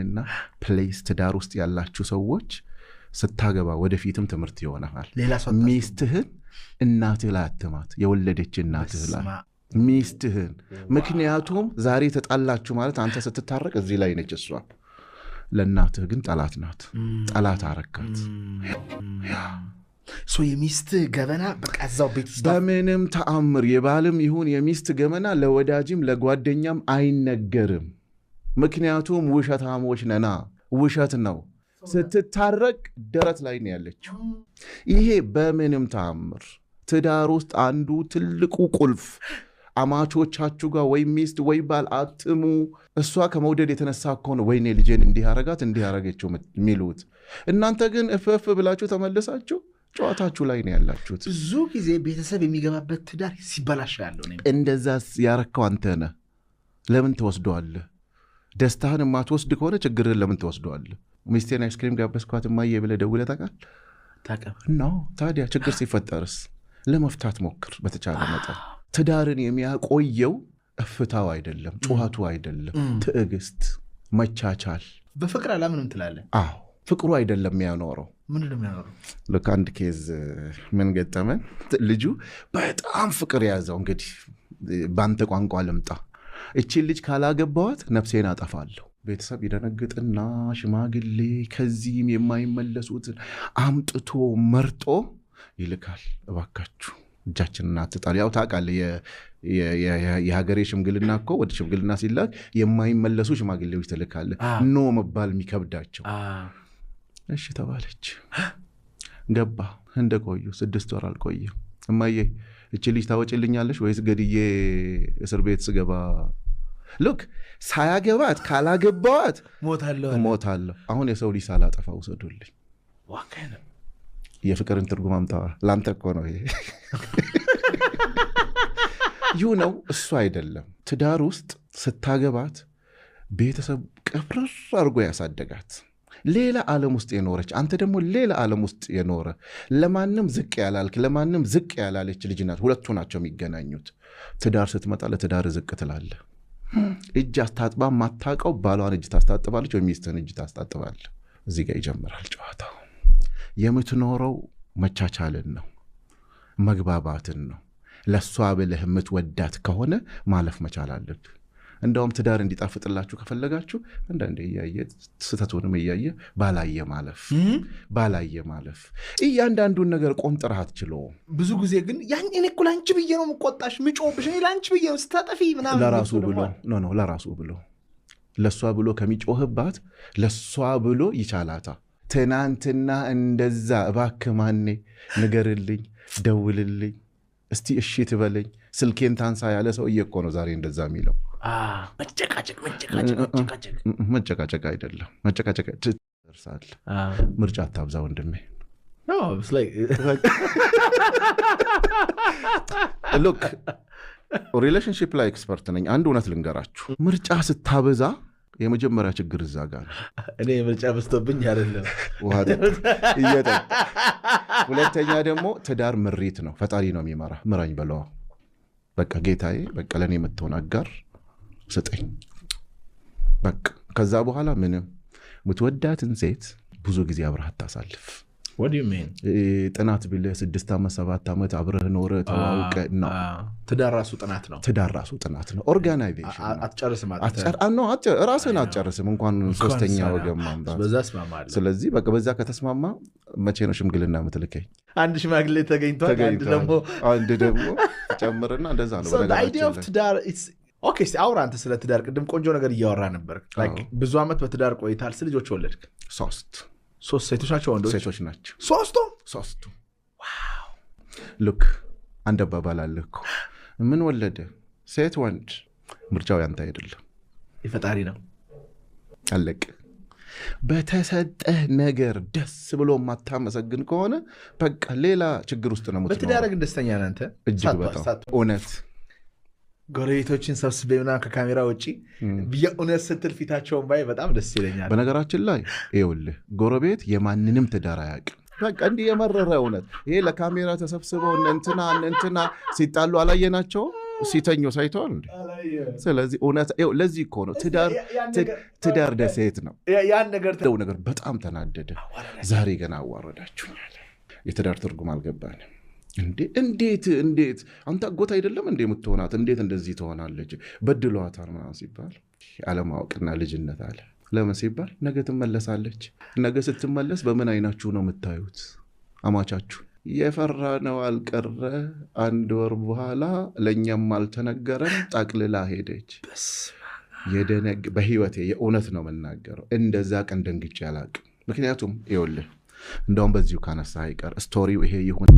ልንገርህና ፕሌስ ትዳር ውስጥ ያላችሁ ሰዎች ስታገባ ወደፊትም ትምህርት ይሆናል። ሚስትህን እናትህ ላይ አትማት፣ የወለደች እናትህ ላይ ሚስትህን። ምክንያቱም ዛሬ ተጣላችሁ ማለት አንተ ስትታረቅ እዚህ ላይ ነች እሷ፣ ለእናትህ ግን ጠላት ናት። ጠላት አረካት። የሚስት ገበና በቃ እዛው ቤት ውስጥ በምንም ተአምር የባልም ይሁን የሚስት ገመና ለወዳጅም ለጓደኛም አይነገርም። ምክንያቱም ውሸታሞች ነና፣ ውሸት ነው። ስትታረቅ ደረት ላይ ነው ያለችው። ይሄ በምንም ተአምር ትዳር ውስጥ አንዱ ትልቁ ቁልፍ። አማቾቻችሁ ጋር ወይ ሚስት ወይ ባል አትሙ። እሷ ከመውደድ የተነሳ ከሆነ ወይኔ ልጄን እንዲህ አረጋት እንዲህ አረገችው የሚሉት፣ እናንተ ግን እፍፍ ብላችሁ ተመልሳችሁ ጨዋታችሁ ላይ ነው ያላችሁት። ብዙ ጊዜ ቤተሰብ የሚገባበት ትዳር ሲበላሽ ያለው ነው። እንደዛ ያረከው አንተ ነህ። ለምን ትወስደዋለህ? ደስታህን የማትወስድ ከሆነ ችግርህን ለምን ትወስደዋለህ? ሚስቴን አይስክሪም ጋበዝኳት እማዬ ብለህ ደውለህ ታውቃለህ? ነው ታዲያ ችግር ሲፈጠርስ ለመፍታት ሞክር በተቻለ መጠን። ትዳርን የሚያቆየው እፍታው አይደለም፣ ጩኸቱ አይደለም፣ ትዕግስት፣ መቻቻል። በፍቅር አላምንም ትላለህ? አዎ ፍቅሩ አይደለም የሚያኖረው። ምንድን ነው የሚያኖረው? ልክ አንድ ኬዝ ምን ገጠመን፣ ልጁ በጣም ፍቅር የያዘው። እንግዲህ በአንተ ቋንቋ ልምጣ፣ እቺን ልጅ ካላገባዋት ነፍሴን አጠፋለሁ። ቤተሰብ ይደነግጥና ሽማግሌ ከዚህም የማይመለሱትን አምጥቶ መርጦ ይልካል። እባካችሁ እጃችንን አትጣሉ። ያው ታውቃለህ የሀገሬ ሽምግልና እኮ ወደ ሽምግልና ሲላክ የማይመለሱ ሽማግሌዎች ትልካለህ። ኖ መባል የሚከብዳቸው። እሺ ተባለች። ገባ። እንደቆዩ 6 ወር አልቆየም። እማዬ እቺ ልጅ ታወጪልኛለሽ ወይስ ገድዬ እስር ቤት ስገባ? ሉክ ሳያገባት ካላገባዋት ሞታለሁ። አሁን የሰው ልጅ ሳላጠፋ ውሰዱልኝ። የፍቅርን ትርጉም አምጣዋ። ላንተ እኮ ነው ይሄ። ይሁ ነው እሱ አይደለም። ትዳር ውስጥ ስታገባት ቤተሰብ ቀብረር አድርጎ ያሳደጋት ሌላ ዓለም ውስጥ የኖረች፣ አንተ ደግሞ ሌላ ዓለም ውስጥ የኖረ፣ ለማንም ዝቅ ያላልክ ለማንም ዝቅ ያላለች ልጅ ናት። ሁለቱ ናቸው የሚገናኙት። ትዳር ስትመጣ ለትዳር ዝቅ ትላለህ። እጅ አስታጥባ ማታቀው ባሏን እጅ ታስታጥባለች፣ ወይ ሚስትህን እጅ ታስታጥባለህ። እዚህ ጋር ይጀምራል ጨዋታው። የምትኖረው መቻቻልን ነው፣ መግባባትን ነው። ለሷ ብለህ የምትወዳት ከሆነ ማለፍ መቻል አለብህ። እንደውም ትዳር እንዲጣፍጥላችሁ ከፈለጋችሁ አንዳንዴ እያየ ስተቱንም እያየ ባላየ ማለፍ። እያንዳንዱን ነገር ቆንጥረህ አትችለውም። ብዙ ጊዜ ግን እኔ እኮ ለአንቺ ብዬ ነው የምቆጣሽ ምጮብሽ፣ ለአንቺ ብዬ ነው ስታጠፊ ምናምን። ለራሱ ብሎ ለሷ ብሎ ከሚጮህባት ለሷ ብሎ ይቻላታ። ትናንትና እንደዛ እባክህ ማኔ ንገርልኝ፣ ደውልልኝ፣ እስቲ እሺ ትበለኝ፣ ስልኬን ታንሳ ያለ ሰውዬ እኮ ነው ዛሬ እንደዛ የሚለው። መጨቃጨቅ አይደለም። መጨቃጨቅ ደርሳል። ምርጫ አታብዛ ወንድሜ። ሉክ ሪሌሽንሺፕ ላይ ኤክስፐርት ነኝ። አንድ እውነት ልንገራችሁ፣ ምርጫ ስታበዛ የመጀመሪያ ችግር እዛ ጋር ነው። እኔ ምርጫ በዝቶብኝ አይደለም እየጠጣ። ሁለተኛ ደግሞ ትዳር ምሪት ነው። ፈጣሪ ነው የሚመራ። ምራኝ በለዋ። በቃ ጌታዬ፣ በቃ ለእኔ የምትሆን አጋር ስጠኝ። በቃ ከዛ በኋላ ምንም ምትወዳትን ሴት ብዙ ጊዜ አብረህ አታሳልፍ። ጥናት ብለህ 6 ዓመት 7 ዓመት አብረህ ኖረ ተዋውቀ ነው። ትዳር ራሱ ጥናት ነው። ኦርጋናይዜሽን አትጨርስም። ራስህን አትጨርስም እንኳን ሶስተኛ ወገን ማምጣት። ስለዚህ በቃ በዛ ከተስማማ መቼ ነው ሽምግልና የምትልከኝ? አንድ ሽማግሌ ተገኝቷል። አንድ ደግሞ ጨምርና እንደዛ ነው። ኦኬ እስቲ አውራ አንተ ስለ ትዳር። ቅድም ቆንጆ ነገር እያወራ ነበር። ብዙ ዓመት በትዳር ቆይታል። ስንት ልጆች ወለድክ? 3 ሴቶች ናቸው ወንዶች? ሴቶች ናቸው። 3 ዋው። ሉክ አንድ አባባል አለ እኮ፣ ምን ወለደ ሴት ወንድ፣ ምርጫው ያንተ አይደለም፣ የፈጣሪ ነው። አለቅ። በተሰጠህ ነገር ደስ ብሎ ማታመሰግን ከሆነ በቃ ሌላ ችግር ውስጥ ነው። በትዳር ግን ደስተኛ ነህ አንተ? እጅግ በጣም እውነት። ጎረቤቶችን ሰብስቤ ምናምን ከካሜራ ውጭ የእውነት ስትል ፊታቸውን ባይ በጣም ደስ ይለኛል። በነገራችን ላይ ይኸውልህ ጎረቤት የማንንም ትዳር አያውቅም። በቃ እንዲህ የመረረ እውነት። ይሄ ለካሜራ ተሰብስበው እነንትና ሲጣሉ አላየናቸው። ሲተኙ ሳይተዋል እንዴ? ስለዚህ እውነት ለዚህ እኮ ነው ትዳር ደሴት ነው። ያን ነገር በጣም ተናደደ። ዛሬ ገና አዋረዳችሁኛል። የትዳር ትርጉም አልገባንም። እንዴት አንተ አጎት አይደለም እንዴ የምትሆናት? እንዴት እንደዚህ ትሆናለች? በድሏታል ምናምን ሲባል አለማወቅና ልጅነት አለ። ለምን ሲባል ነገ ትመለሳለች። ነገ ስትመለስ በምን አይናችሁ ነው የምታዩት አማቻችሁ? የፈራ ነው አልቀረ 1 ወር በኋላ ለእኛም አልተነገረን ጠቅልላ ሄደች። በህይወቴ የእውነት ነው የምናገረው፣ እንደዛ ቀን ደንግጬ አላቅም። ምክንያቱም ይኸውልህ እንደውም በዚሁ ካነሳ አይቀር ስቶሪው ይሄ ይሁን